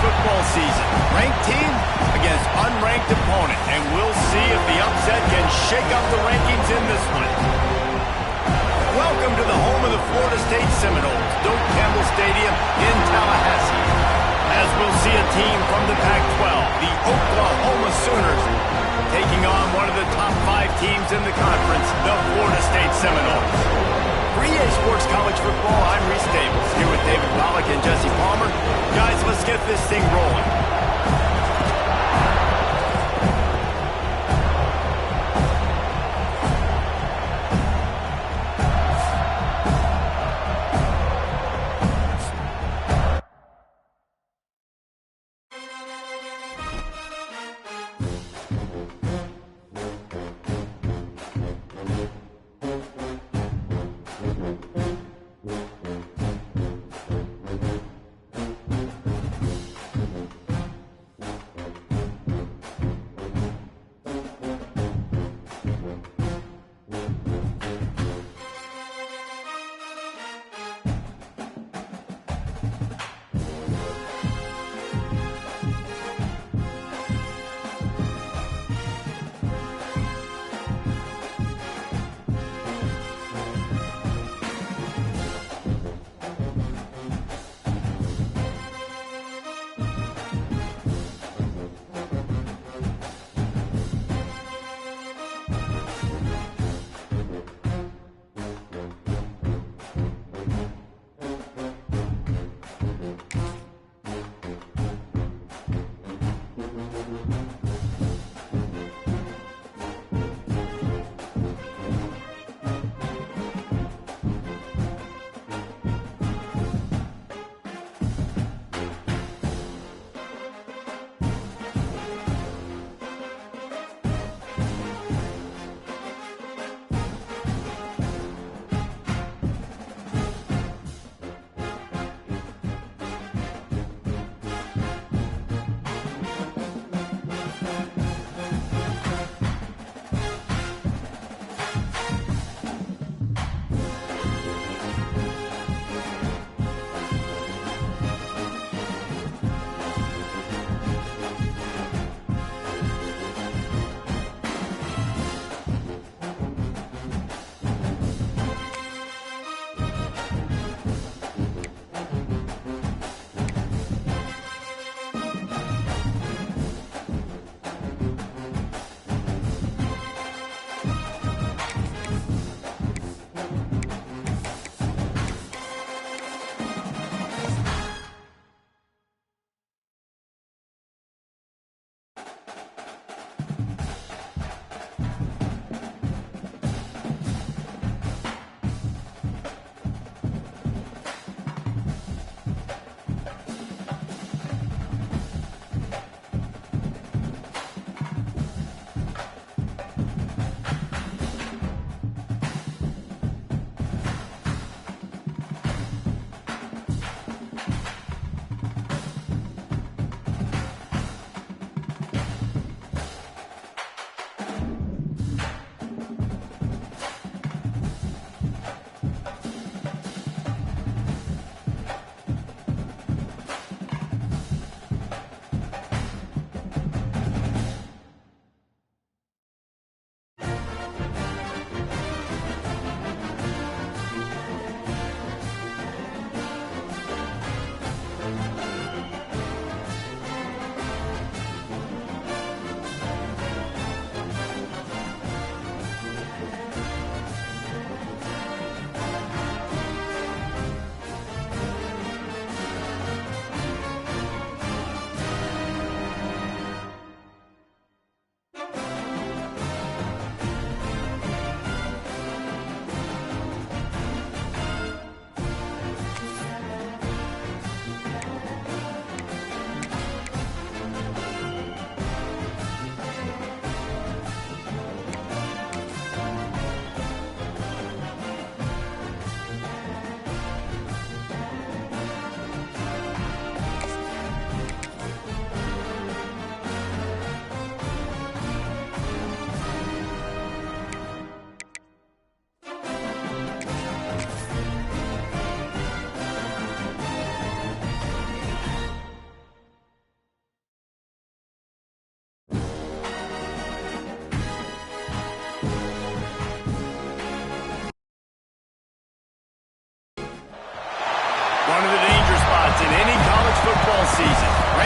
football season. Ranked team against unranked opponent, and we'll see if the upset can shake up the rankings in this one. Welcome to the home of the Florida State Seminoles, Doak Campbell Stadium in Tallahassee. As we'll see a team from the Pac-12, the Oklahoma Sooners, taking on one of the top 5 teams in the conference, the Florida State Seminoles. For EA Sports College Football, I'm Reese Davis, here with David Pollack and Jesse Palmer. Guys, let's get this thing rolling.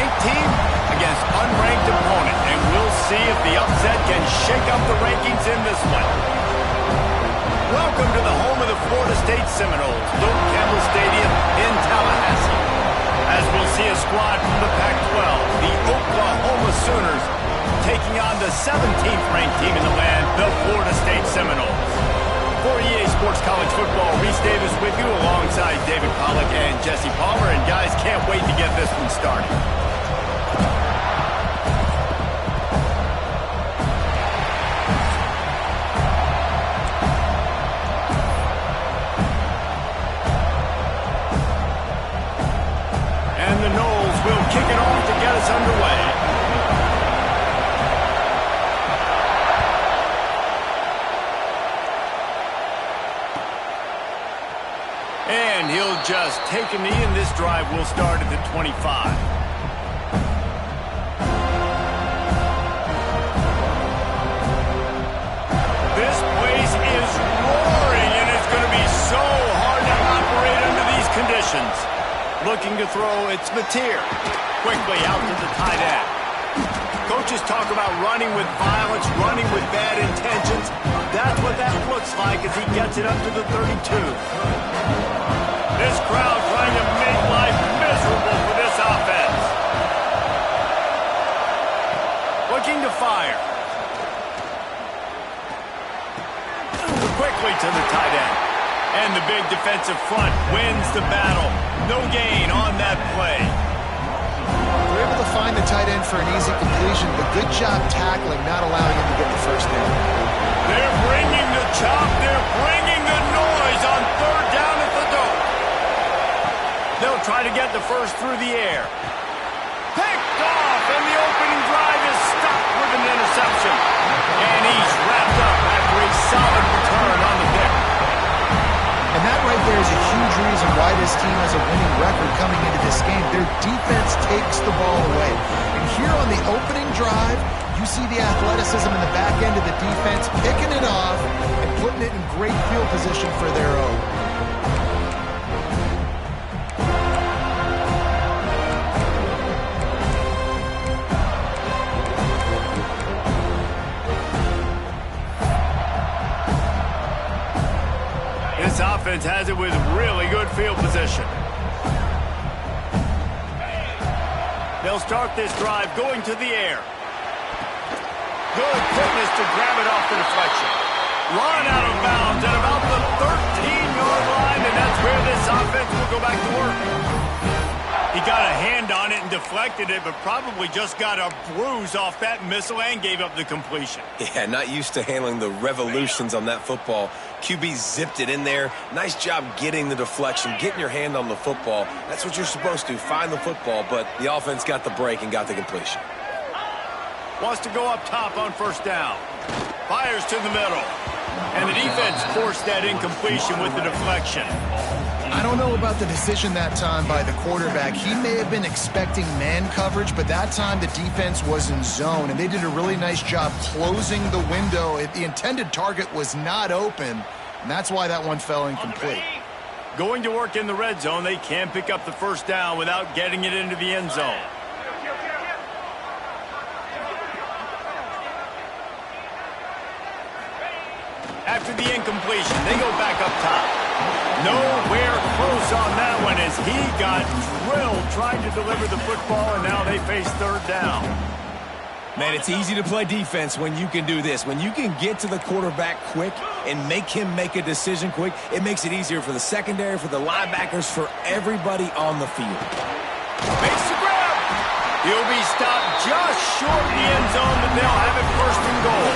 Ranked team against unranked opponent, and we'll see if the upset can shake up the rankings in this one. Welcome to the home of the Florida State Seminoles, Doak Campbell Stadium in Tallahassee. As we'll see a squad from the Pac-12, the Oklahoma Sooners, taking on the 17th ranked team in the land, the Florida State Seminoles. For EA Sports College Football, Reese Davis with you alongside David Pollack and Jesse Palmer. And guys, can't wait to get this one started. And the Noles will kick it off to get us underway. And he'll just take a knee, and this drive will start at the 25. This place is roaring, and it's going to be so hard to operate under these conditions. Looking to throw, it's Mateer. Quickly out to the tight end. Coaches talk about running with violence, running with bad intentions. That's what that looks like as he gets it up to the 32. This crowd trying to make life miserable for this offense. Looking to fire. Quickly to the tight end. And the big defensive front wins the battle. No gain on that play. They're able to find the tight end for an easy completion, but good job tackling, not allowing him to get the first down. They're bringing the chop. They're bringing the noise on third down at the Doak. They'll try to get the first through the air. Picked off, and the opening drive is stopped with an interception. And he's wrapped up after a solid return on the pick. And that right there is a huge reason why this team has a winning record coming into this game. Their defense takes the ball away. And here on the opening drive, you see the athleticism in the back end of the defense, picking it off and putting it in great field position for their own. This offense has it with really good field position. They'll start this drive going to the air. Good quickness to grab it off the deflection. Run out of bounds at about the 13-yard line, and that's where this offense will go back to work. He got a hand on it and deflected it, but probably just got a bruise off that missile and gave up the completion. Yeah, not used to handling the revolutions on that football. QB zipped it in there. Nice job getting the deflection, getting your hand on the football. That's what you're supposed to, find the football, but the offense got the break and got the completion. Wants to go up top on first down. Fires to the middle. And the defense forced that incompletion with the deflection. I don't know about the decision that time by the quarterback. He may have been expecting man coverage, but that time the defense was in zone, and they did a really nice job closing the window. The intended target was not open, and that's why that one fell incomplete. Going to work in the red zone, they can pick up the first down without getting it into the end zone. After the incompletion, they go back up top. Nowhere close on that one as he got drilled trying to deliver the football, and now they face third down. Man, it's easy to play defense when you can do this. When you can get to the quarterback quick and make him make a decision quick, it makes it easier for the secondary, for the linebackers, for everybody on the field. Makes the grab. He'll be stopped just short of the end zone, but they'll have it first and goal.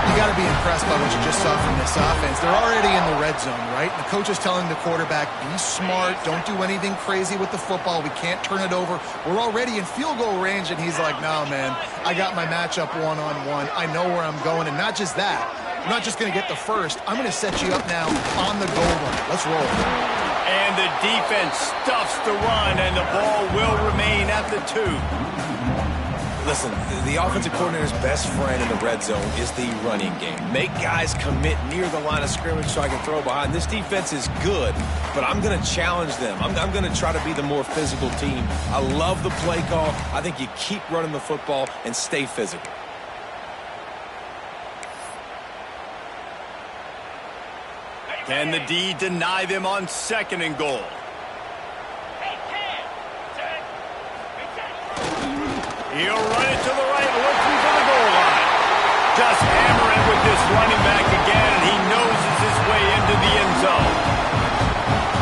You got to be impressed by what you just saw from this offense. They're already in the red zone, right? The coach is telling the quarterback, be smart, don't do anything crazy with the football. We can't turn it over. We're already in field goal range, and he's like, no, man, I got my matchup one-on-one. I know where I'm going, and not just that. I'm not just going to get the first. I'm going to set you up now on the goal line. Let's roll. And the defense stuffs the run, and the ball will remain at the 2. Listen, the offensive coordinator's best friend in the red zone is the running game. Make guys commit near the line of scrimmage so I can throw behind. This defense is good, but I'm going to challenge them. I'm going to try to be the more physical team. I love the play call. I think you keep running the football and stay physical. Can the D deny them on 2nd and goal? He'll run it to the right, looking for the goal line. Just hammer it with this running back again, and he noses his way into the end zone.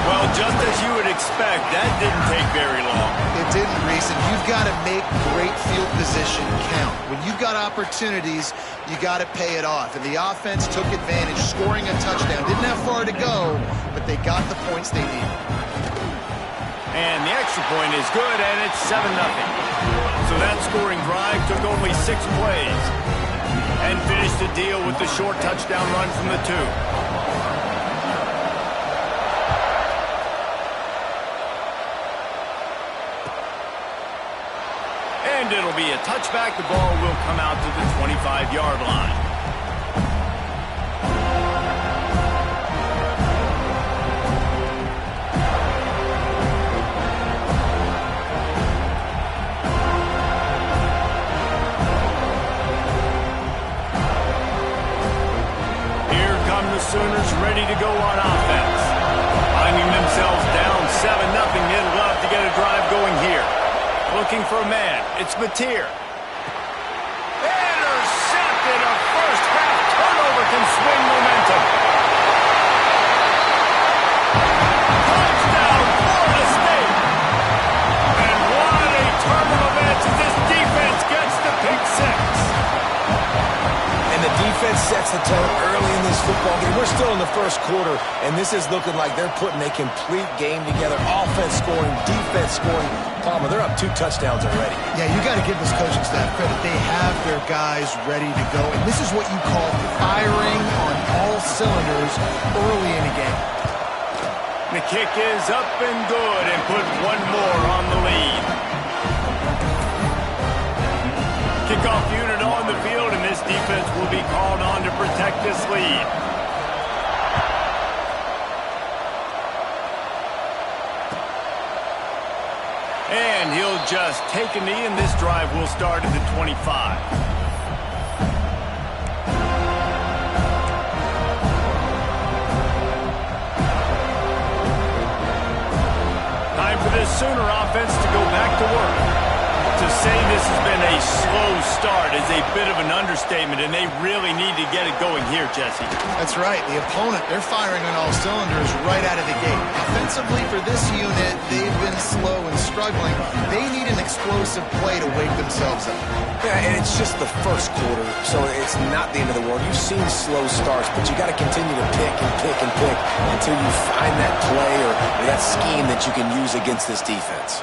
Well, just as you would expect, that didn't take very long. It didn't, Reese, and you've got to make great field position count. When you've got opportunities, you got to pay it off. And the offense took advantage, scoring a touchdown. Didn't have far to go, but they got the points they needed. And the extra point is good, and it's 7-0. So that scoring drive took only 6 plays and finished the deal with the short touchdown run from the 2. And it'll be a touchback. The ball will come out to the 25-yard line. Sooners ready to go on offense. Finding themselves down 7-0, they'd love to get a drive going here. Looking for a man. It's Mateer. Intercepted. A first-half turnover can swing momentum. Touchdown, Florida State. And what a turn of events as this defense gets the pick 6. And the defense sets the tone early in this football game. We're still in the first quarter, and this is looking like they're putting a complete game together. Offense scoring, defense scoring. Palmer, they're up 2 touchdowns already. Yeah, you got to give this coaching staff credit. They have their guys ready to go, and this is what you call firing on all cylinders early in a game. The kick is up and good, and put one more on the lead. Kickoff unit on the field, and this defense will be called on to protect this lead. And he'll just take a knee, and this drive will start at the 25. Time for this Sooner offense to go back to work. To say this has been a slow start is a bit of an understatement, and they really need to get it going here, Jesse. That's right. The opponent, they're firing on all cylinders right out of the gate. Offensively for this unit, they've been slow and struggling. They need an explosive play to wake themselves up. Yeah, and it's just the first quarter, so it's not the end of the world. You've seen slow starts, but you got to continue to pick and pick and pick until you find that play or that scheme that you can use against this defense.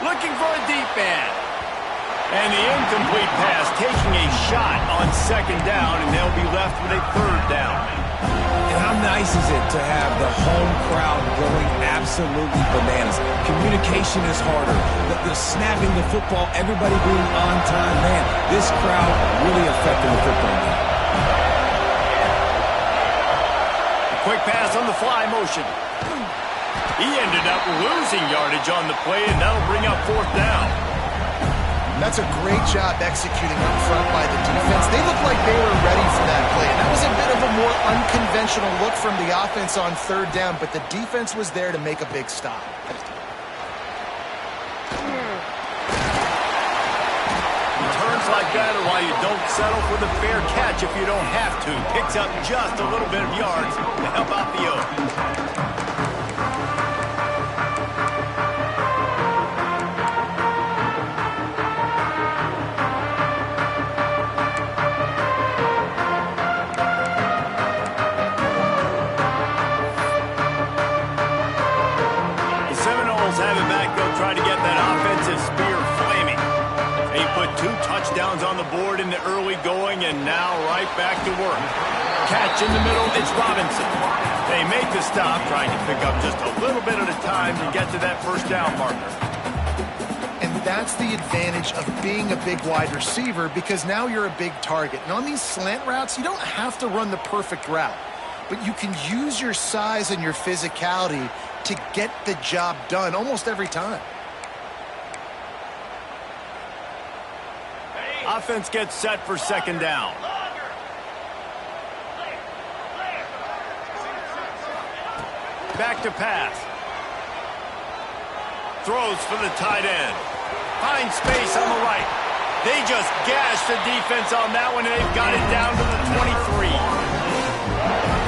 Looking for a deep man. And the incomplete pass taking a shot on 2nd down, and they'll be left with a 3rd down. And how nice is it to have the home crowd going absolutely bananas? Communication is harder. The snapping the football, everybody being on time. Man, this crowd really affecting the football game. A quick pass on the fly motion. He ended up losing yardage on the play, and that'll bring up 4th down. That's a great job executing up front by the defense. They looked like they were ready for that play. And that was a bit of a more unconventional look from the offense on 3rd down, but the defense was there to make a big stop. Returns like that are why you don't settle for the fair catch if you don't have to. Picks up just a little bit of yards to help out the Oaks. On the board in the early going, and now right back to work. Catch in the middle, it's Robinson. They make the stop, trying to pick up just a little bit at a time to get to that 1st down marker. And that's the advantage of being a big wide receiver, because now you're a big target. And on these slant routes, you don't have to run the perfect route, but you can use your size and your physicality to get the job done almost every time. Offense gets set for second down. Back to pass. Throws for the tight end. Finds space on the right. They just gashed the defense on that one, and they've got it down to the 23.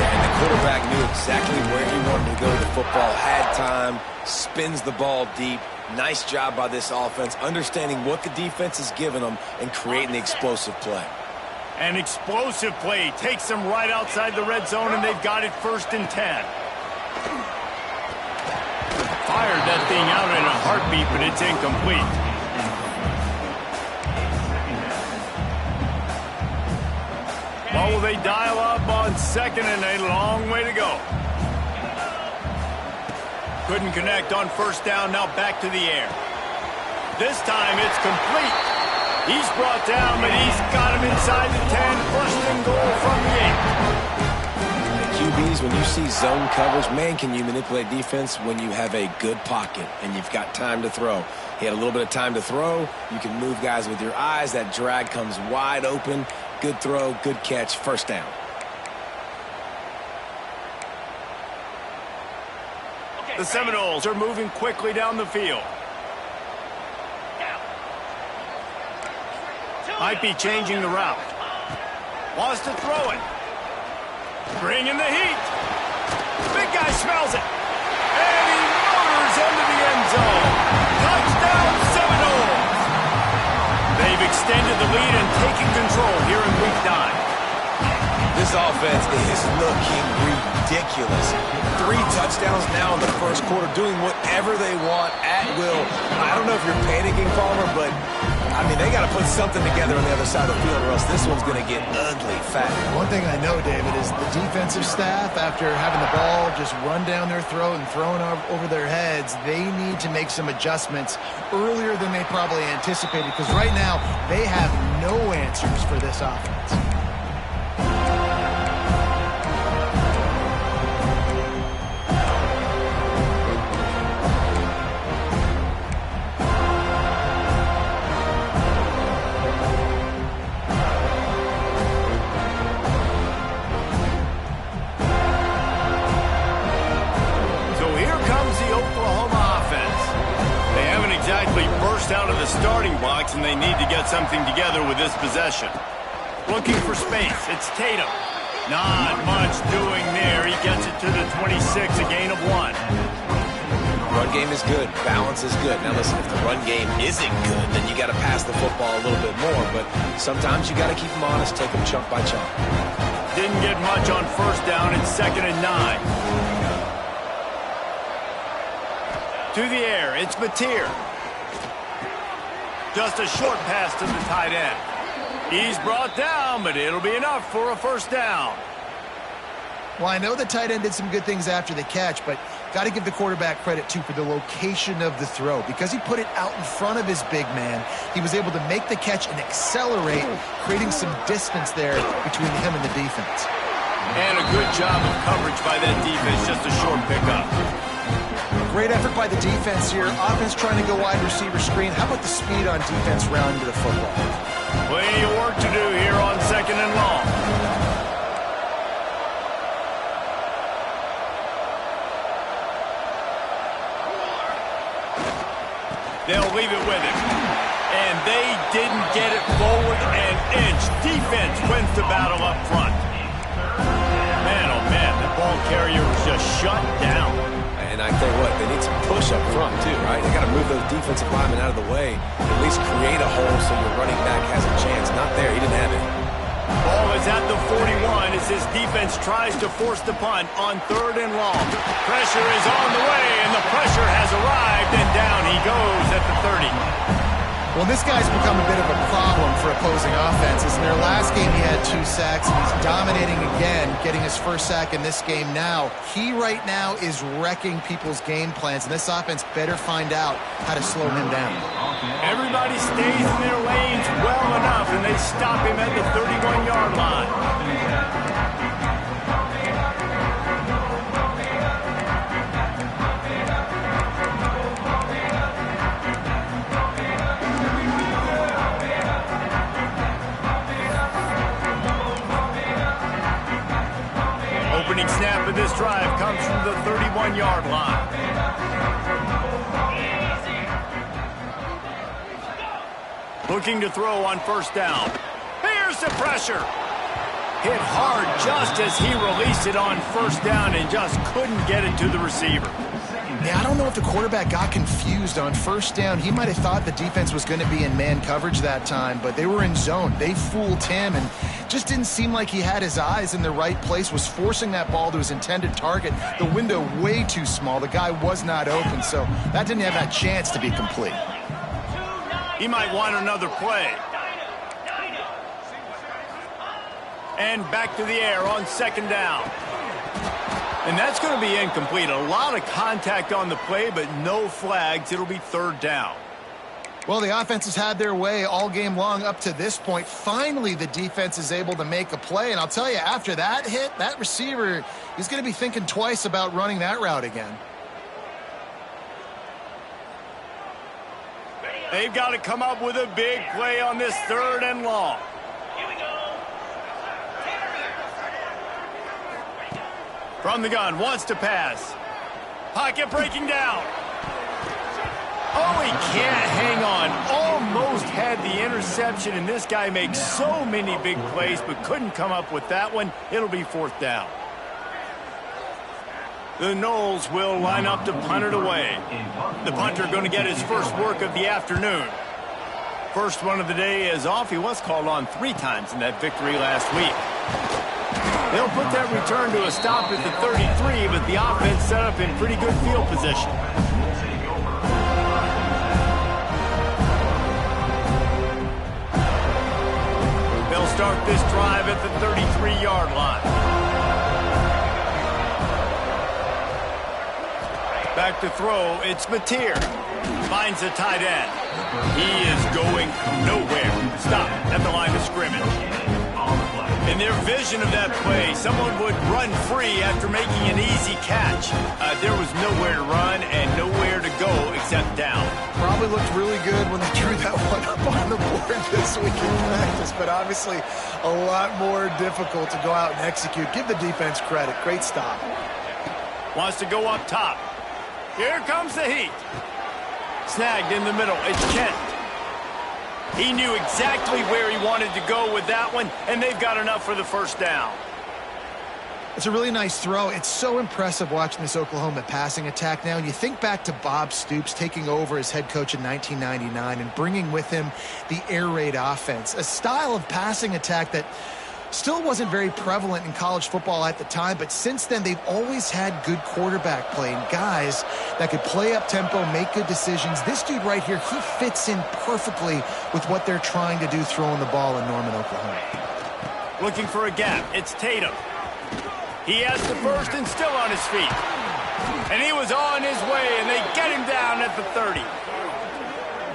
And the quarterback knew exactly where he wanted to go with the football, had time, spins the ball deep. Nice job by this offense, understanding what the defense is giving them and creating the explosive play. An explosive play takes them right outside the red zone, and they've got it 1st and 10. Fired that thing out in a heartbeat, but it's incomplete. What will they dial up on 2nd and a long way to go? Couldn't connect on 1st down, now back to the air. This time it's complete. He's brought down, but he's got him inside the 10, 1st and goal from the 8. QBs, when you see zone coverage, man, can you manipulate defense when you have a good pocket and you've got time to throw. He had a little bit of time to throw. You can move guys with your eyes. That drag comes wide open. Good throw, good catch, 1st down. The Seminoles are moving quickly down the field. Might be changing the route. Wants to throw it. Bringing the heat. Big guy smells it. And he motors into the end zone. Touchdown Seminoles. They've extended the lead and taken control here in week 9. This offense is looking ridiculous. 3 touchdowns now in the 1st quarter, doing whatever they want at will. I don't know if you're panicking, Palmer, but, I mean, they got to put something together on the other side of the field, or else this one's going to get ugly fast. One thing I know, David, is the defensive staff, after having the ball just run down their throat and thrown over their heads, they need to make some adjustments earlier than they probably anticipated, because right now they have no answers for this offense. Out of the starting box, and they need to get something together with this possession. Looking for space. It's Tatum. Not much doing there. He gets it to the 26, a gain of 1. Run game is good. Balance is good. Now listen, if the run game isn't good, then you got to pass the football a little bit more, but sometimes you got to keep them honest, take them chunk by chunk. Didn't get much on 1st down. It's 2nd and 9. To the air. It's Mateer. Just a short pass to the tight end. He's brought down, but it'll be enough for a 1st down. Well, I know the tight end did some good things after the catch, but got to give the quarterback credit, too, for the location of the throw. Because he put it out in front of his big man, he was able to make the catch and accelerate, creating some distance there between him and the defense. And a good job of coverage by that defense, just a short pickup. Great effort by the defense here. Offense trying to go wide receiver screen. How about the speed on defense rounding to the football? Plenty of work to do here on 2nd and long. They'll leave it with him. And they didn't get it forward an inch. Defense wins the battle up front. Man, oh man, the ball carrier was just shut down. And I tell you what, they need some push up front too, right? They got to move those defensive linemen out of the way, at least create a hole so your running back has a chance. Not there, he didn't have it. Ball is at the 41 as his defense tries to force the punt on 3rd and long. Pressure is on the way, and the pressure has arrived, and down he goes at the 30. Well, this guy's become a bit of a problem for opposing offenses. In their last game, he had 2 sacks, and he's dominating again, getting his first sack in this game now. He right now is wrecking people's game plans, and this offense better find out how to slow him down. Everybody stays in their lanes well enough, and they stop him at the 31-yard line. Opening snap of this drive comes from the 31-yard line. Looking to throw on first down. Here's the pressure. Hit hard just as he released it on first down and just couldn't get it to the receiver. Yeah, I don't know if the quarterback got confused on first down. He might have thought the defense was going to be in man coverage that time, but they were in zone. They fooled him and just didn't seem like he had his eyes in the right place, was forcing that ball to his intended target. The window way too small. The guy was not open, so that didn't have that chance to be complete. He might want another play. And back to the air on second down. And that's going to be incomplete. A lot of contact on the play, but no flags. It'll be third down. Well, the offense has had their way all game long up to this point. Finally, the defense is able to make a play. And I'll tell you, after that hit, that receiver, he's going to be thinking twice about running that route again. They've got to come up with a big play on this third and long. From the gun, wants to pass. Pocket breaking down. Oh, he can't hang on. Almost had the interception, and this guy makes so many big plays, but couldn't come up with that one. It'll be fourth down. The Knowles will line up to punt it away. The punter going to get his first work of the afternoon. First one of the day is off. He was called on 3 times in that victory last week. They'll put that return to a stop at the 33, but the offense set up in pretty good field position. They'll start this drive at the 33-yard line. Back to throw, it's Mateer. Finds a tight end. He is going nowhere. Stop at the line of scrimmage. In their vision of that play, someone would run free after making an easy catch. There was nowhere to run and nowhere to go except down. Probably looked really good when they drew that one up on the board this week in practice, but obviously a lot more difficult to go out and execute. Give the defense credit. Great stop. Wants to go up top. Here comes the heat. Snagged in the middle. It's Kent. He knew exactly where he wanted to go with that one, and they've got enough for the first down. It's a really nice throw. It's so impressive watching this Oklahoma passing attack now. And you think back to Bob Stoops taking over as head coach in 1999 and bringing with him the air raid offense, a style of passing attack that still wasn't very prevalent in college football at the time, but since then they've always had good quarterback play and guys that could play up tempo, make good decisions. This dude right here, he fits in perfectly with what they're trying to do throwing the ball in Norman, Oklahoma. Looking for a gap. It's Tatum. He has the first and still on his feet. And he was on his way, and they get him down at the 30.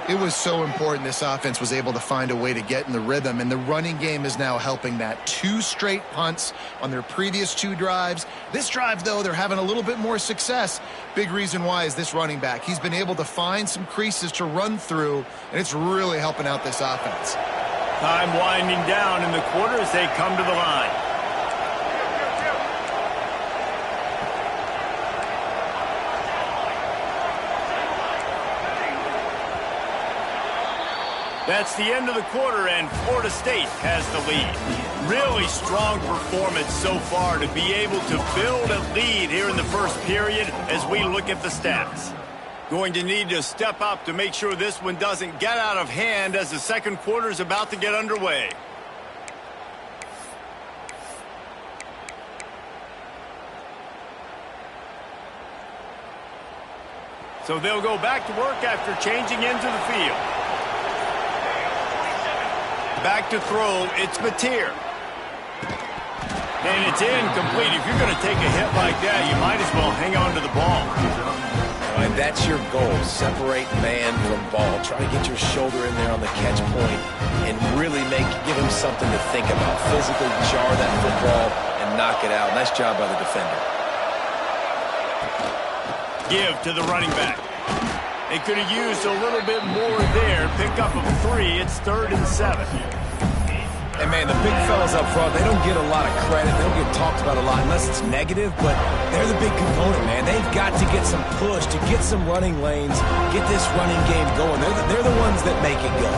It was so important this offense was able to find a way to get in the rhythm, and the running game is now helping that. 2 straight punts on their previous 2 drives. This drive, though, they're having a little bit more success. Big reason why is this running back. He's been able to find some creases to run through, and it's really helping out this offense. Time winding down in the quarter as they come to the line. That's the end of the quarter, and Florida State has the lead. Really strong performance so far to be able to build a lead here in the first period as we look at the stats. Going to need to step up to make sure this one doesn't get out of hand as the second quarter is about to get underway. So they'll go back to work after changing into the field. back to throw. It's Mateer. And it's incomplete. If you're going to take a hit like that, you might as well hang on to the ball. And that's your goal. Separate man from ball. Try to get your shoulder in there on the catch point and really give him something to think about. Physically jar that football and knock it out. Nice job by the defender. Give to the running back. They could have used a little bit more there. Pick up of 3. It's 3rd and 7. And, man, the big fellas up front, they don't get a lot of credit. They don't get talked about a lot unless it's negative, but they're the big component, man. They've got to get some push, to get some running lanes, get this running game going. They're the ones that make it go.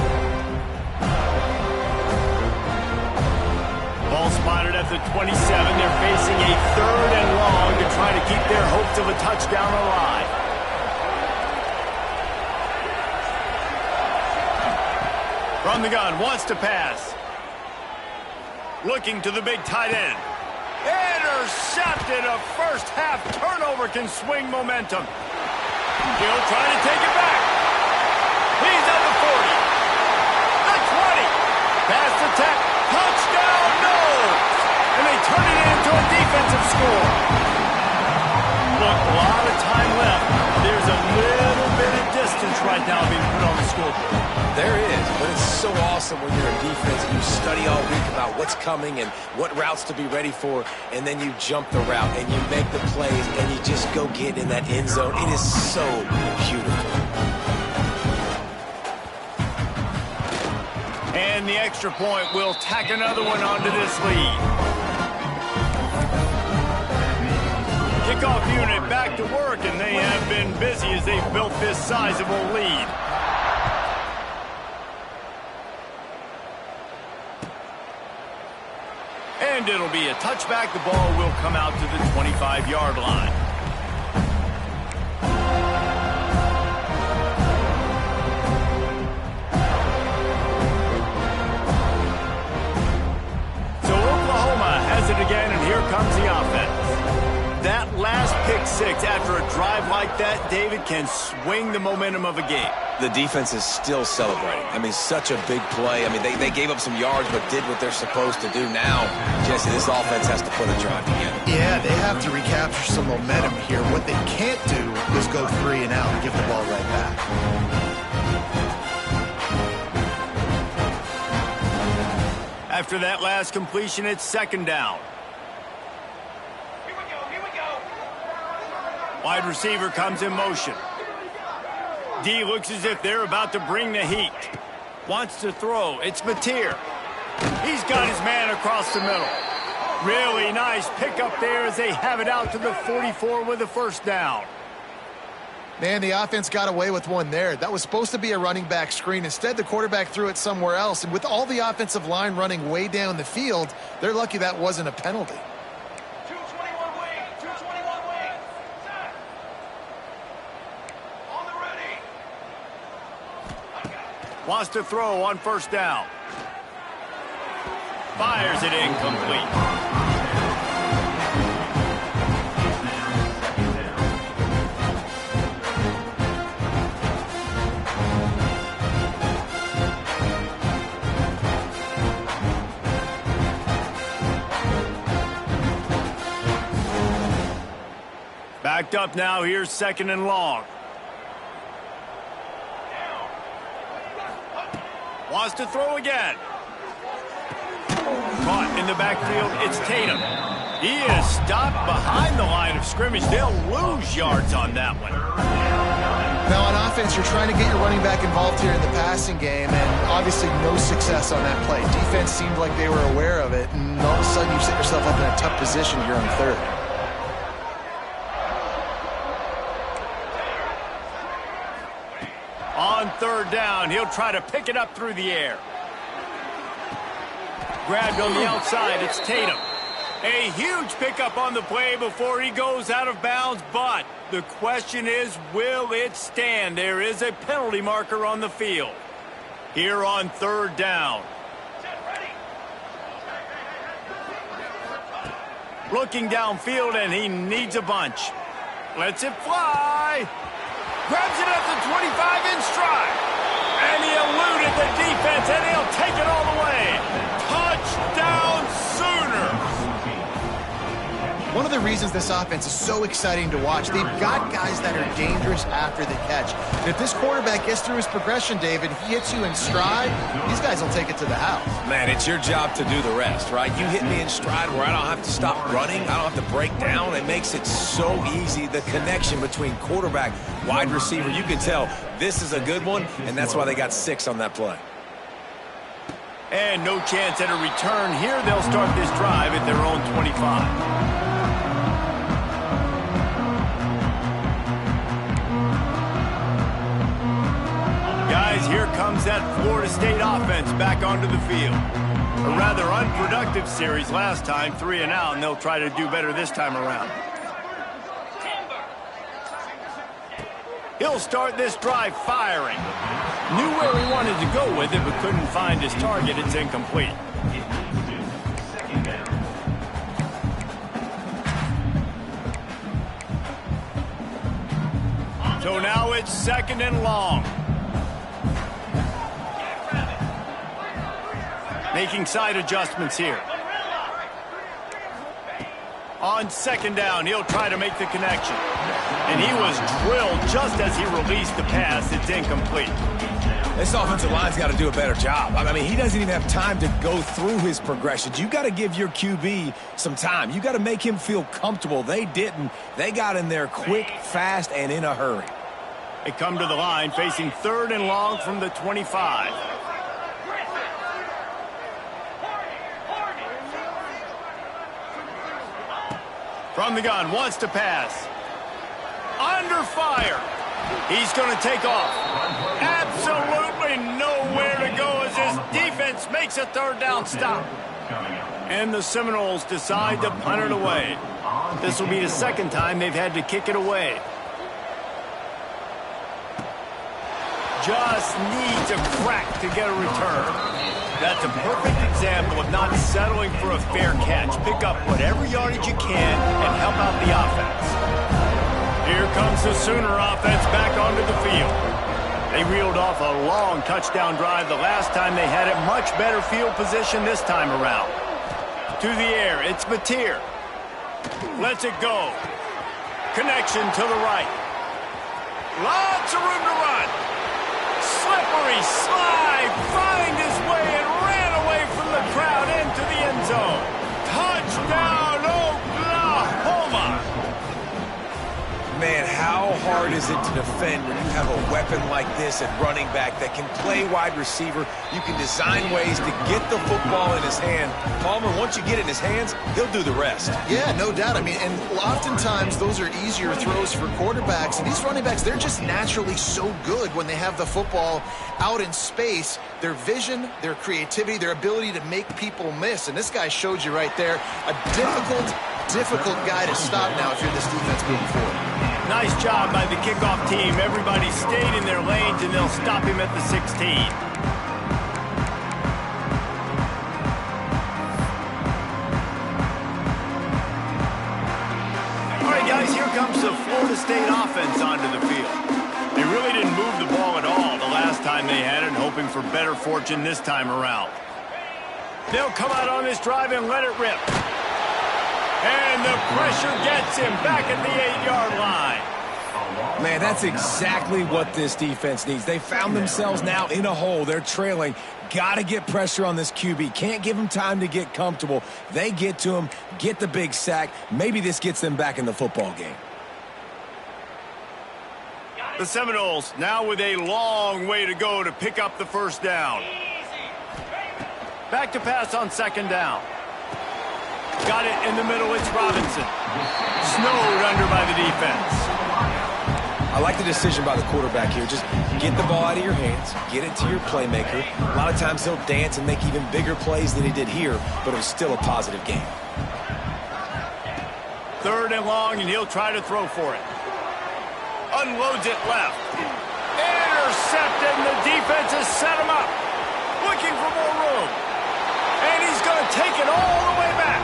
Ball spotted at the 27. They're facing a 3rd and long to try to keep their hopes of a touchdown alive. From the gun, wants to pass. Looking to the big tight end. Intercepted. A first-half turnover can swing momentum. He'll try to take it back. He's at the 40. The 20. Pass to Tech. Touchdown, no! And they turn it into a defensive score. Look, a lot of time left. There's a little bit of distance right now being put on the scoreboard. There is, but it's so awesome when you're in defense and you study all week about what's coming and what routes to be ready for, and then you jump the route and you make the plays and you just go get in that end zone. It is so beautiful. And the extra point will tack another one onto this lead. Kickoff unit back to work, and they have been busy as they've built this sizable lead. And it'll be a touchback. The ball will come out to the 25-yard line. So Oklahoma has it again, and here comes the offense. That last pick six after a drive like that, David, can swing the momentum of a game. The defense is still celebrating. I mean, such a big play. I mean, they gave up some yards but did what they're supposed to do. Now, Jesse, this offense has to put a drive together. Yeah, they have to recapture some momentum here. What they can't do is go 3 and out and give the ball right back. After that last completion, it's 2nd down. Here we go. Wide receiver comes in motion. D looks as if they're about to bring the heat. Wants to throw. It's Mateer. He's got his man across the middle. Really nice pickup there as they have it out to the 44 with a 1st down. Man, the offense got away with one there. That was supposed to be a running back screen. Instead, the quarterback threw it somewhere else. And with all the offensive line running way down the field, they're lucky that wasn't a penalty. 221 wing. 221 wing. On the ready. Wants to throw on 1st down. Fires it incomplete. Backed up now. Here's 2nd and long. Wants to throw again. Caught in the backfield. It's Tatum. He is stopped behind the line of scrimmage. They'll lose yards on that one. Now, on offense, you're trying to get your running back involved here in the passing game, and obviously no success on that play. Defense seemed like they were aware of it, and all of a sudden you set yourself up in a tough position here on 3rd. On 3rd down, he'll try to pick it up through the air. Grabbed on the outside, it's Tatum. A huge pickup on the play before he goes out of bounds, but the question is, will it stand? There is a penalty marker on the field. Here on 3rd down. Looking downfield, and he needs a bunch. Lets it fly. Grabs it at the 25 in stride. And he eluded the defense, and he'll take it all the way. the reasons this offense is so exciting to watch. They've got guys that are dangerous after the catch. And if this quarterback gets through his progression, David, he hits you in stride, these guys will take it to the house. Man, it's your job to do the rest, right? You hit me in stride where I don't have to stop running. I don't have to break down. It makes it so easy. The connection between quarterback, wide receiver, you can tell this is a good one, and that's why they got 6 on that play. And no chance at a return here. They'll start this drive at their own 25. Guys, here comes that Florida State offense back onto the field. A rather unproductive series last time, 3 and out, and they'll try to do better this time around. He'll start this drive firing. Knew where he wanted to go with it, but couldn't find his target. It's incomplete. So now it's 2nd and long. Making side adjustments here. On 2nd down, he'll try to make the connection. And he was drilled just as he released the pass. It's incomplete. This offensive line's got to do a better job. I mean, he doesn't even have time to go through his progressions. You got to give your QB some time. You got to make him feel comfortable. They didn't. They got in there quick, fast, and in a hurry. They come to the line facing 3rd and long from the 25. From the gun, wants to pass. Under fire. He's going to take off. Absolutely nowhere to go as his defense makes a 3rd down stop. And the Seminoles decide to punt it away. This will be the 2nd time they've had to kick it away. Just needs a crack to get a return. That's a perfect example of not settling for a fair catch. Pick up whatever yardage you can and help out the offense. Here comes the Sooner offense back onto the field. They reeled off a long touchdown drive the last time they had it. Much better field position this time around. To the air, it's Mateer. Lets it go. Connection to the right. Lots of room to run. Slippery slide, find his way and ran away from the crowd into the end zone. Touchdown, Oklahoma! Man, how hard is it to defend when you have a weapon like this at running back that can play wide receiver? You can design ways to get the football in his hand. Palmer, once you get it in his hands, he'll do the rest. Yeah, no doubt. I mean, and oftentimes those are easier throws for quarterbacks. And these running backs, they're just naturally so good when they have the football out in space. Their vision, their creativity, their ability to make people miss. And this guy showed you right there a difficult guy to stop now if you're this defense moving forward. Nice job by the kickoff team. Everybody stayed in their lanes, and they'll stop him at the 16. All right, guys, here comes the Florida State offense onto the field. They really didn't move the ball at all the last time they had it, hoping for better fortune this time around. They'll come out on this drive and let it rip. And the pressure gets him back at the 8-yard line. Man, that's exactly what this defense needs. They found themselves now in a hole. They're trailing. Got to get pressure on this QB. Can't give him time to get comfortable. They get to him, get the big sack. Maybe this gets them back in the football game. The Seminoles now with a long way to go to pick up the 1st down. Back to pass on 2nd down. Got it in the middle, it's Robinson. Snowed under by the defense. I like the decision by the quarterback here. Just get the ball out of your hands, get it to your playmaker. A lot of times he'll dance and make even bigger plays than he did here, but it was still a positive game. 3rd and long, and he'll try to throw for it. Unloads it left. Intercepted, and the defense has set him up. Looking for more room. And he's going to take it all the way back.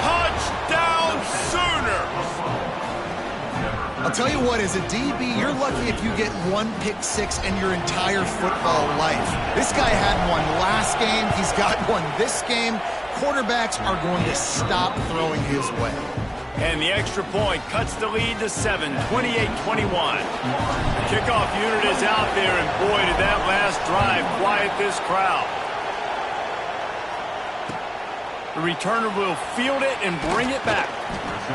Touchdown Sooners! I'll tell you what, as a DB, you're lucky if you get 1 pick six in your entire football life. This guy had one last game. He's got one this game. Quarterbacks are going to stop throwing his way. And the extra point cuts the lead to 7, 28-21. Kickoff unit is out there, and boy, did that last drive quiet this crowd. The returner will field it and bring it back.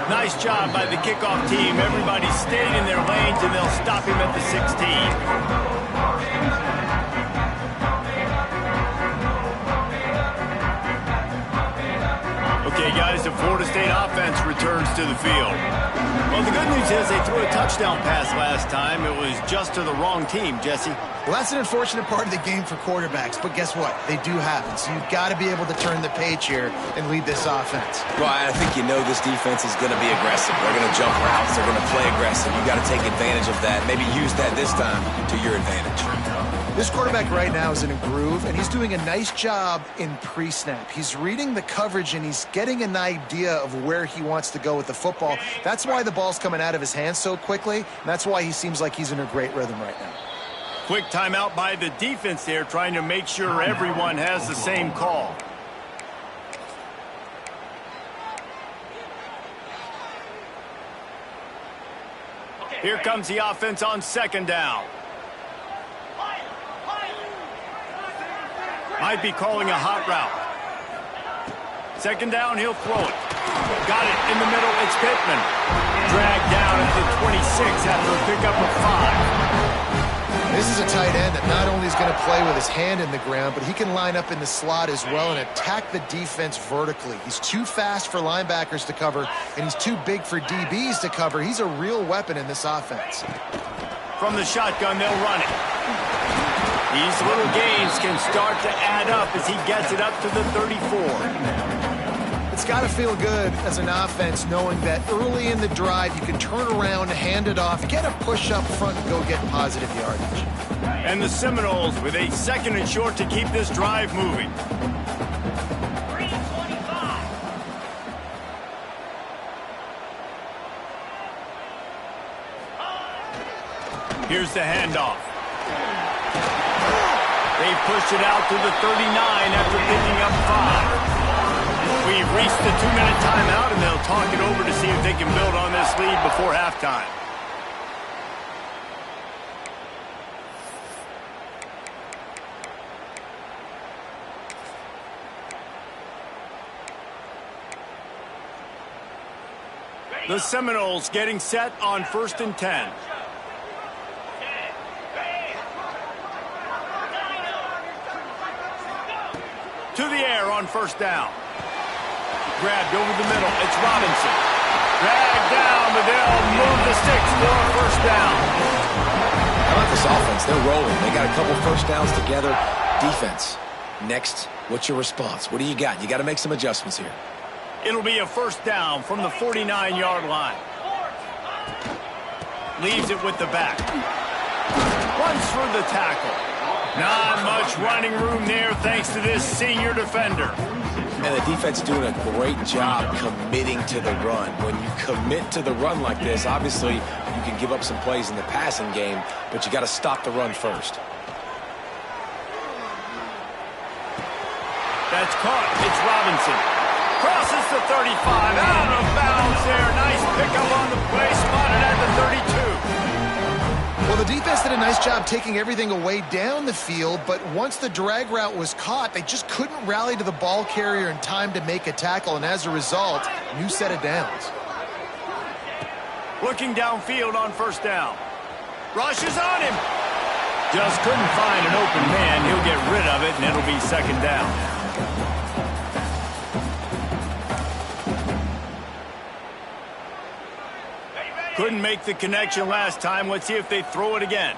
Nice job by the kickoff team. Everybody stayed in their lanes, and they'll stop him at the 16. Okay, guys, the Florida State offense returns to the field. Well, the good news is they threw a touchdown pass last time. It was just to the wrong team, Jesse. Well, that's an unfortunate part of the game for quarterbacks, but guess what? They do happen, so you've got to be able to turn the page here and lead this offense. Well, I think you know this defense is going to be aggressive. They're going to jump routes. They're going to play aggressive. You've got to take advantage of that. Maybe use that this time to your advantage. This quarterback right now is in a groove, and he's doing a nice job in pre-snap. He's reading the coverage, and he's getting an idea of where he wants to go with the football. That's why the ball's coming out of his hands so quickly, and that's why he seems like he's in a great rhythm right now. Quick timeout by the defense there, trying to make sure everyone has the same call. Here comes the offense on second down. Might be calling a hot route. Second down, he'll throw it. Got it in the middle, it's Pittman. Dragged down at the 26 after a pickup of 5. This is a tight end that not only is going to play with his hand in the ground, but he can line up in the slot as well and attack the defense vertically. He's too fast for linebackers to cover, and he's too big for DBs to cover. He's a real weapon in this offense. From the shotgun, they'll run it. These little gains can start to add up as he gets it up to the 34. It's got to feel good as an offense knowing that early in the drive you can turn around, hand it off, get a push up front, and go get positive yardage. And the Seminoles with a second and short to keep this drive moving. Here's the handoff. They pushed it out to the 39 after picking up 5. We've reached the 2-minute timeout, and they'll talk it over to see if they can build on this lead before halftime. The Seminoles getting set on 1st and 10. To the air on 1st down. Grabbed over the middle. It's Robinson. Dragged down, but they'll move the sticks for a 1st down. How about this offense? They're rolling. They got a couple 1st downs together. Defense. Next, what's your response? What do you got? You got to make some adjustments here. It'll be a 1st down from the 49-yard line. Leaves it with the back. Runs for the tackle. Not much running room there thanks to this senior defender. And the defense doing a great job committing to the run. When you commit to the run like this, obviously you can give up some plays in the passing game, but you got to stop the run first. That's caught. It's Robinson. Crosses the 35. Out of bounds there. Nice pickup on the play. Spotted at the 32. Well, the defense did a nice job taking everything away down the field, but once the drag route was caught, they just couldn't rally to the ball carrier in time to make a tackle, and as a result, new set of downs. Looking downfield on 1st down. Rushes on him. Just couldn't find an open man. He'll get rid of it, and it'll be 2nd down. Couldn't make the connection last time. Let's see if they throw it again.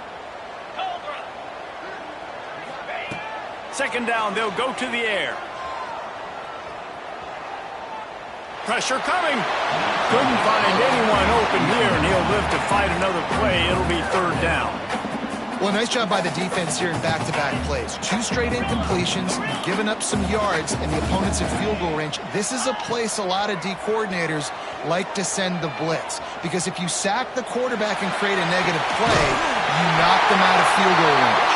2nd down, they'll go to the air. Pressure coming. Couldn't find anyone open here, and he'll live to fight another play. It'll be 3rd down. Well, nice job by the defense here in back-to-back plays. 2 straight incompletions, giving up some yards, and the opponent's in field goal range. This is a place a lot of D coordinators like to send the blitz, because if you sack the quarterback and create a negative play, you knock them out of field goal range.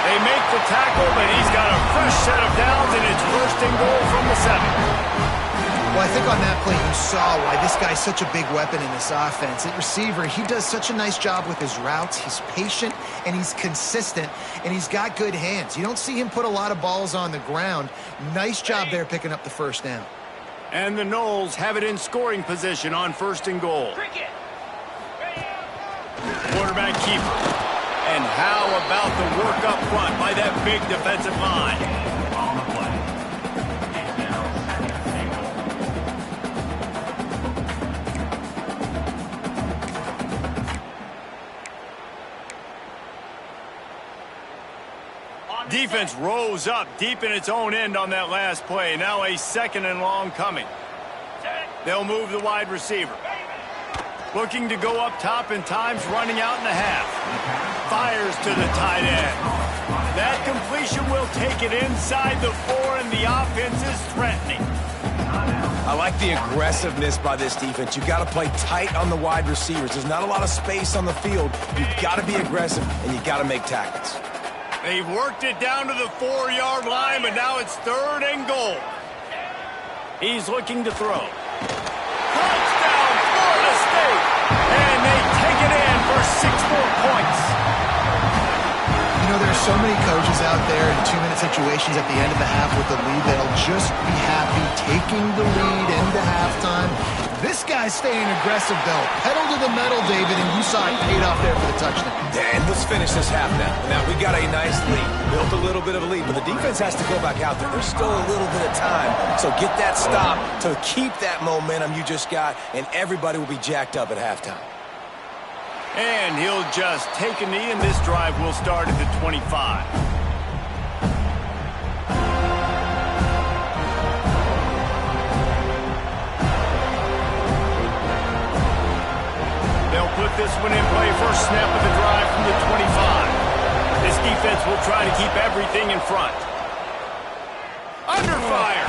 They make the tackle, but he's got a fresh set of downs, and it's 1st and goal from the 7. Well, I think on that play you saw why this guy's such a big weapon in this offense. At receiver, he does such a nice job with his routes. He's patient, and he's consistent, and he's got good hands. You don't see him put a lot of balls on the ground. Nice job there picking up the first down. And the Noles have it in scoring position on 1st and goal. Quarterback keeper. And how about the work up front by that big defensive line? Defense rose up deep in its own end on that last play. Now a 2nd and long coming. They'll move the wide receiver. Looking to go up top, and time's running out in the half. Fires to the tight end. That completion will take it inside the 4, and the offense is threatening. I like the aggressiveness by this defense. You've got to play tight on the wide receivers. There's not a lot of space on the field. You've got to be aggressive, and you've got to make tackles. They've worked it down to the 4-yard line, but now it's 3rd and goal. He's looking to throw. Touchdown, Florida State! And they take it in for 6 more points. You know, there are so many coaches out there in 2-minute situations at the end of the half with the lead that'll just be happy taking the lead into halftime. This guy's staying aggressive, though. Pedal to the metal, David, and you saw it paid off there for the touchdown. And let's finish this half now. Now, we got a nice lead. Built a little bit of a lead, but the defense has to go back out there. There's still a little bit of time. So get that stop to keep that momentum you just got, and everybody will be jacked up at halftime. And he'll just take a knee, and this drive will start at the 25. They'll put this one in play. First snap of the drive from the 25. This defense will try to keep everything in front. Under fire.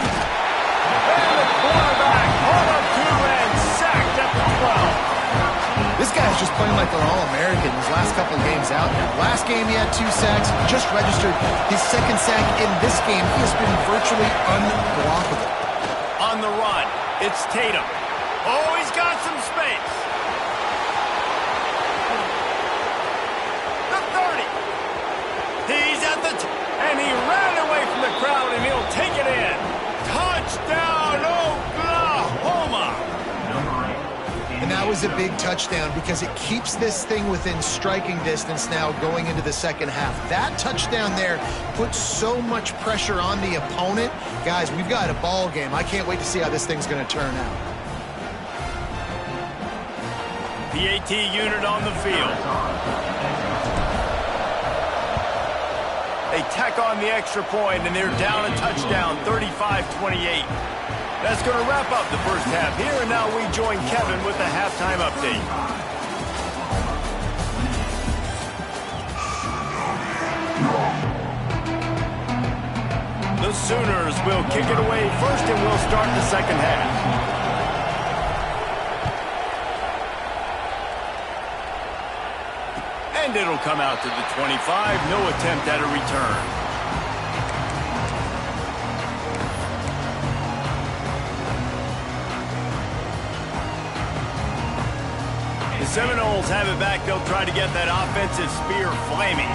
And the quarterback hauled up 2 and sacked at the 12. This guy's just playing like an All-American his last couple of games out now. Last game he had 2 sacks, just registered his 2nd sack in this game. He has been virtually unblockable. On the run, it's Tatum. Oh, he's got some space. The 30. He's at the and he ran away from the crowd, and he'll take it in. Touchdown, Oklahoma! And that was a big touchdown because it keeps this thing within striking distance now going into the 2nd half. That touchdown there puts so much pressure on the opponent. Guys, we've got a ball game. I can't wait to see how this thing's going to turn out. PAT unit on the field. They tack on the extra point, and they're down a touchdown, 35-28. That's going to wrap up the first half here, and now we join Kevin with the halftime update. The Sooners will kick it away first, and we'll start the 2nd half. And it'll come out to the 25. No attempt at a return. The Seminoles have it back. They'll try to get that offensive spear flaming.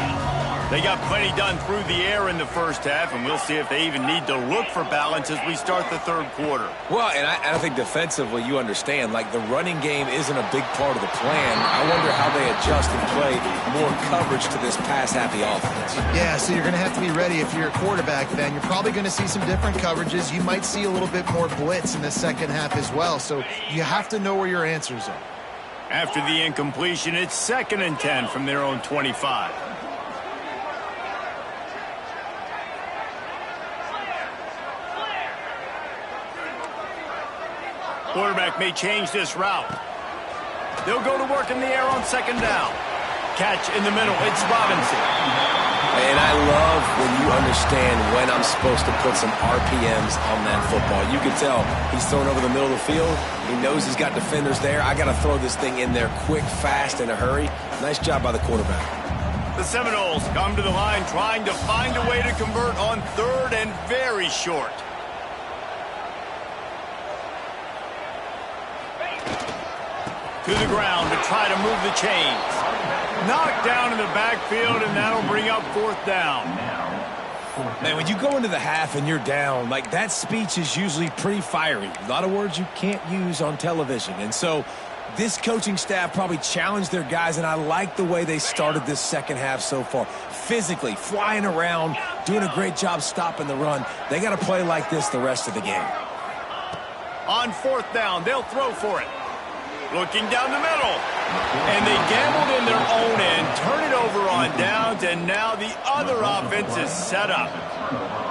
They got plenty done through the air in the first half, and we'll see if they even need to look for balance as we start the 3rd quarter. Well, and I think defensively, you understand, like the running game isn't a big part of the plan. I wonder how they adjust and play more coverage to this pass-happy offense. Yeah, so you're going to have to be ready if you're a quarterback then. You're probably going to see some different coverages. You might see a little bit more blitz in the 2nd half as well, so you have to know where your answers are. After the incompletion, it's 2nd and 10 from their own 25. Quarterback may change this route. They'll go to work in the air on 2nd down. Catch in the middle. It's Robinson. And I love when you understand when I'm supposed to put some RPMs on that football. You can tell he's thrown over the middle of the field. He knows he's got defenders there. I got to throw this thing in there quick, fast, in a hurry. Nice job by the quarterback. The Seminoles come to the line trying to find a way to convert on 3rd and very short. To the ground to try to move the chains. Knocked down in the backfield, and that'll bring up fourth down. Man, when you go into the half and you're down, like that speech is usually pretty fiery. A lot of words you can't use on television. And so this coaching staff probably challenged their guys, and I like the way they started this second half so far. Physically, flying around, doing a great job stopping the run. They got to play like this the rest of the game. On fourth down, they'll throw for it. Looking down the middle. And they gambled in their own end, turn it over on downs, and now the other offense is set up.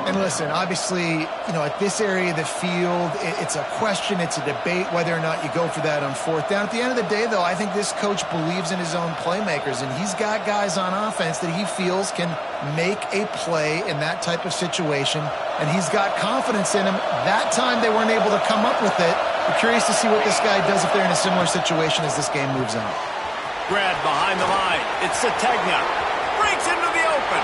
And listen, obviously, at this area of the field, it's a question, it's a debate whether or not you go for that on fourth down. At the end of the day, though, I think this coach believes in his own playmakers, and he's got guys on offense that he feels can make a play in that type of situation, and he's got confidence in him. That time they weren't able to come up with it. I'm curious to see what this guy does if they're in a similar situation as this game moves on. Grab behind the line. It's Sategna. Breaks into the open.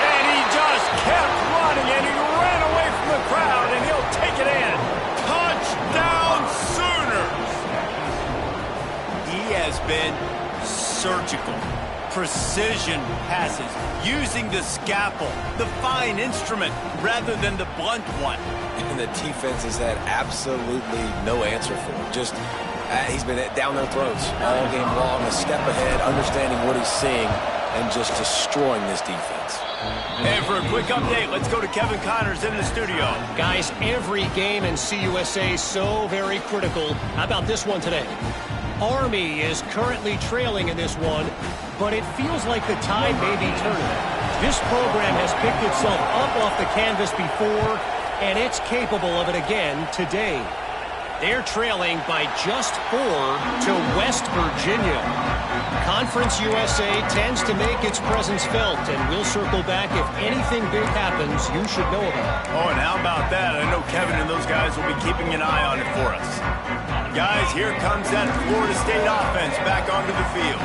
And he just kept running, and he ran away from the crowd, and he'll take it in. Touchdown Sooners! He has been surgical. Precision passes, using the scalpel, the fine instrument, rather than the blunt one. And the defense has had absolutely no answer for him. Just, he's been down their throats all game long, a step ahead, understanding what he's seeing, and just destroying this defense. And for a quick update, let's go to Kevin Connors in the studio. Guys, every game in CUSA is so very critical. How about this one today? Army is currently trailing in this one, but it feels like the tide may be turning. This program has picked itself up off the canvas before, and it's capable of it again today. They're trailing by just 4 to West Virginia. Conference USA tends to make its presence felt, and we'll circle back if anything big happens you should know about. Oh, and how about that? I know Kevin and those guys will be keeping an eye on it for us. Guys, here comes that Florida State offense back onto the field.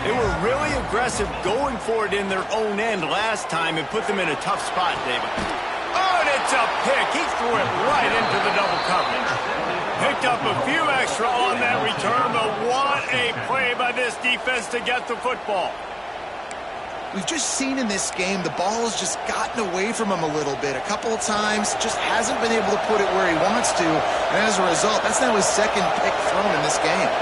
They were really aggressive going for it in their own end last time and put them in a tough spot, David. Oh, and it's a pick. He threw it right into the double coverage. Picked up a few extra on that return, but what a play by this defense to get the football. We've just seen in this game the ball has just gotten away from him a little bit. A couple of times, just hasn't been able to put it where he wants to. And as a result, that's now his second pick thrown in this game.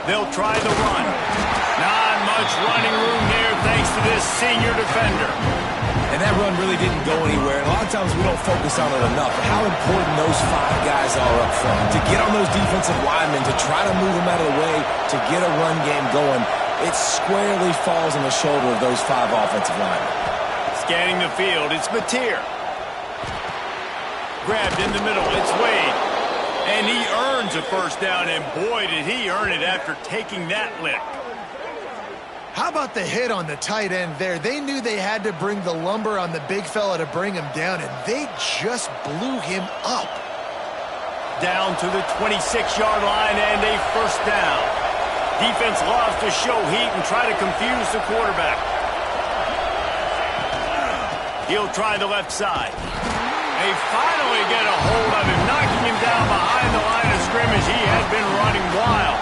They'll try the run. Not much running room there thanks to this senior defender. And that run really didn't go anywhere. And a lot of times we don't focus on it enough. How important those 5 guys are up front. To get on those defensive linemen, to try to move them out of the way, to get a run game going, it squarely falls on the shoulder of those 5 offensive linemen. Scanning the field, it's Mateer. Grabbed in the middle, it's Wade. And he earns a first down, and boy, did he earn it after taking that lick. How about the hit on the tight end there? They knew they had to bring the lumber on the big fella to bring him down, and they just blew him up. Down to the 26-yard line and a first down. Defense loves to show heat and try to confuse the quarterback. He'll try the left side. They finally get a hold of him, knocking him down behind the line of scrimmage. He has been running wild.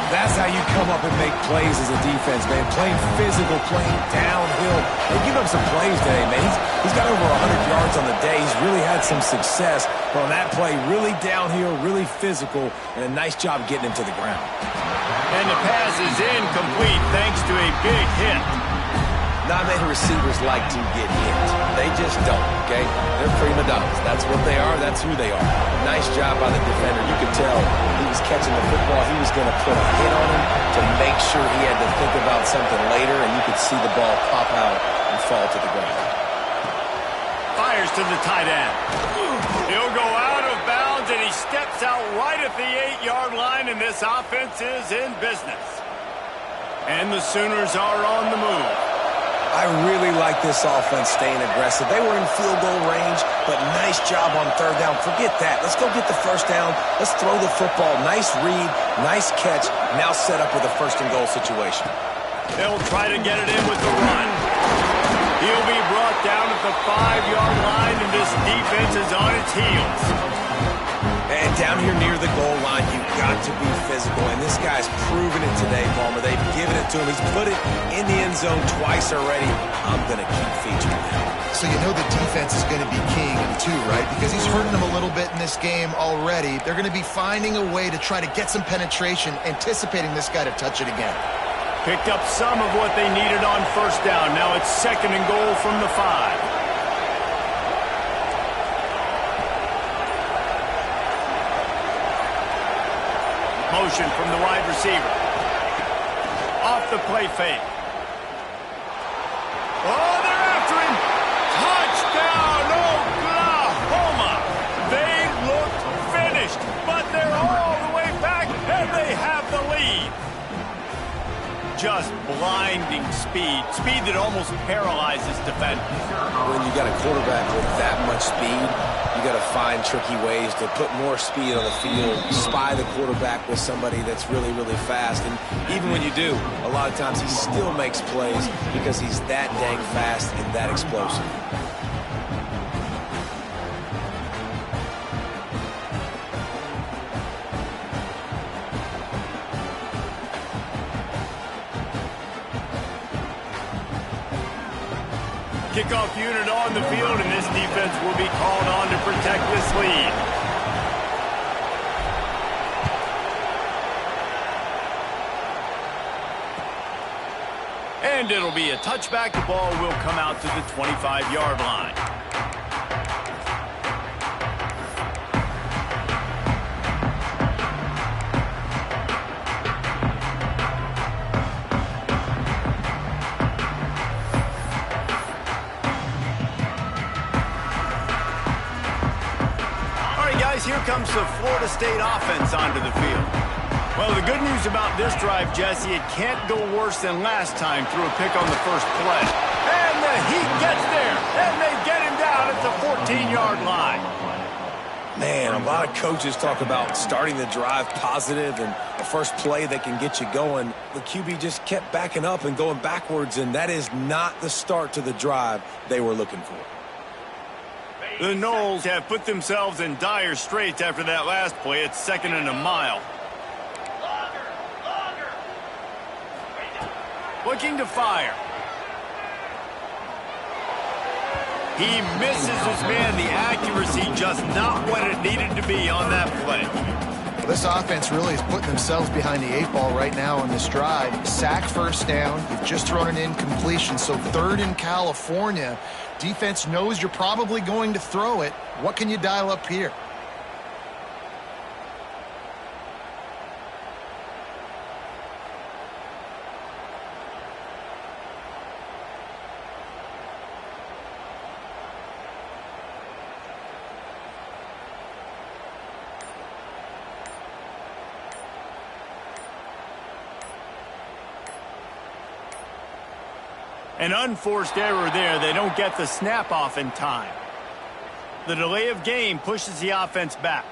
That's how you come up and make plays as a defense, man. Playing physical, playing downhill. They give up some plays today, man. He's got over 100 yards on the day. He's really had some success. But on that play, really downhill, really physical, and a nice job getting him to the ground. And the pass is incomplete thanks to a big hit. Not many receivers like to get hit. They just don't, okay? They're prima donnas. That's what they are. That's who they are. Nice job by the defender. You could tell he was catching the football. He was going to put a hit on him to make sure he had to think about something later, and you could see the ball pop out and fall to the ground. Fires to the tight end. He'll go out of bounds, and he steps out right at the 8-yard line, and this offense is in business. And the Sooners are on the move. I really like this offense staying aggressive. They were in field goal range, but nice job on third down. Forget that. Let's go get the first down. Let's throw the football. Nice read, nice catch. Now set up with a first and goal situation. They'll try to get it in with the run. He'll be brought down at the 5-yard line, and this defense is on its heels. And down here near the goal line, you've got to be physical. And this guy's proven it today, Palmer. They've given it to him. He's put it in the end zone twice already. I'm going to keep featuring him. So you know the defense is going to be king too, right? Because he's hurting them a little bit in this game already. They're going to be finding a way to try to get some penetration, anticipating this guy to touch it again. Picked up some of what they needed on first down. Now it's 2nd and goal from the 5. Motion from the wide receiver. Off the play fake. Oh, they're after him. Touchdown, Oklahoma. They looked finished, but they're all the way back, and they have the lead. Just blinding speed. Speed that almost paralyzes defenders. When you got a quarterback with that much speed, you got to find tricky ways to put more speed on the field, spy the quarterback with somebody that's really, really fast. And even when you do, a lot of times he still makes plays because he's that dang fast and that explosive. Kickoff unit on the field, and this defense will be called on to protect this lead. And it'll be a touchback. The ball will come out to the 25-yard line. Here comes the Florida State offense onto the field. Well, the good news about this drive, Jesse, it can't go worse than last time through a pick on the first play. And the Heat gets there, and they get him down at the 14-yard line. Man, a lot of coaches talk about starting the drive positive and the first play that can get you going. The QB just kept backing up and going backwards, and that is not the start to the drive they were looking for. The Noles have put themselves in dire straits after that last play. It's 2nd and a mile. Looking to fire. He misses his man. The accuracy just not what it needed to be on that play. This offense really is putting themselves behind the 8 ball right now on this drive. Sack first down. You've just thrown an incompletion. So 3rd in California. Defense knows you're probably going to throw it. What can you dial up here? An unforced error there. They don't get the snap off in time. The delay of game pushes the offense back.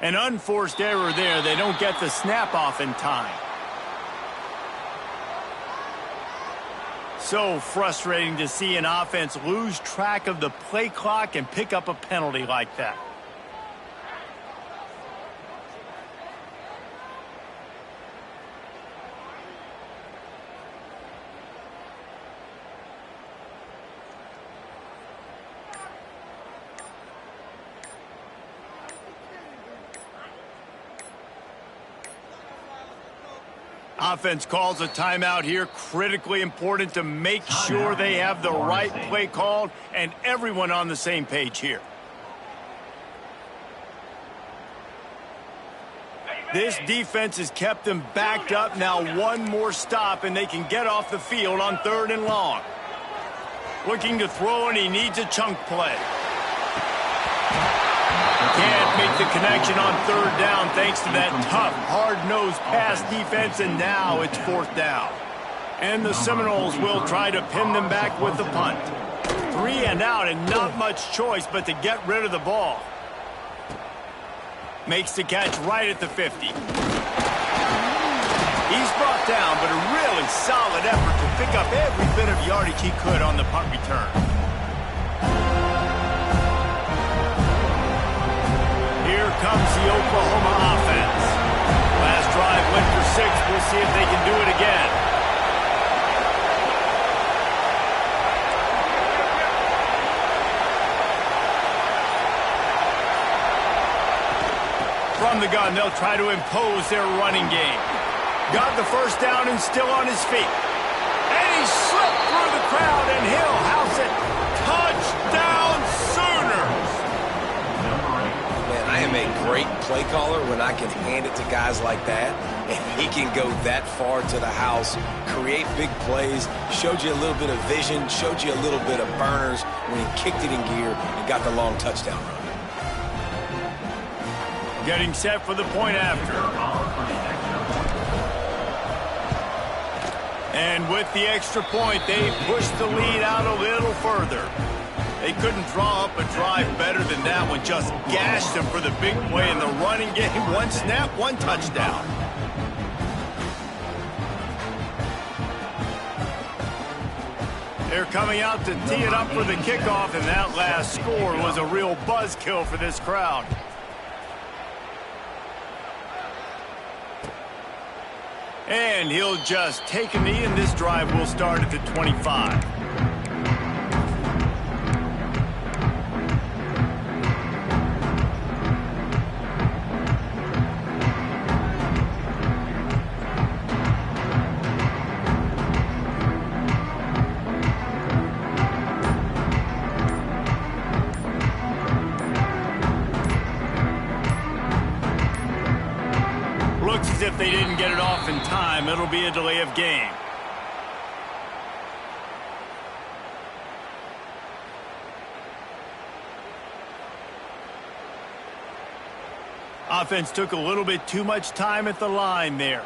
An unforced error there. They don't get the snap off in time. So frustrating to see an offense lose track of the play clock and pick up a penalty like that. Offense calls a timeout here. Critically important to make sure they have the right play called and everyone on the same page here. This defense has kept them backed up. Now one more stop and they can get off the field on 3rd and long. Looking to throw, and he needs a chunk play. can't make the connection on third down thanks to that tough, hard-nosed pass defense, and now it's fourth down. And the Seminoles will try to pin them back with the punt. 3 and out, and not much choice but to get rid of the ball. Makes the catch right at the 50. He's brought down, but a really solid effort to pick up every bit of yardage he could on the punt return. Here comes the Oklahoma offense. Last drive went for 6. We'll see if they can do it again. From the gun, they'll try to impose their running game. Got the first down and still on his feet. And he slipped through the crowd, and he'll house it. Touchdown, Sooners! Man, I am a great play caller when I can hand it to guys like that, and he can go that far to the house, create big plays, showed you a little bit of vision, showed you a little bit of burners when he kicked it in gear and got the long touchdown run. Getting set for the point after. And with the extra point, they pushed the lead out a little further. They couldn't draw up a drive better than that one. Just gashed them for the big play in the running game. 1 snap, 1 touchdown. They're coming out to tee it up for the kickoff, and that last score was a real buzzkill for this crowd. And he'll just take a knee, and this drive will start at the 25. Looks as if they didn't get it off in time. It'll be a delay of game. Offense took a little bit too much time at the line there.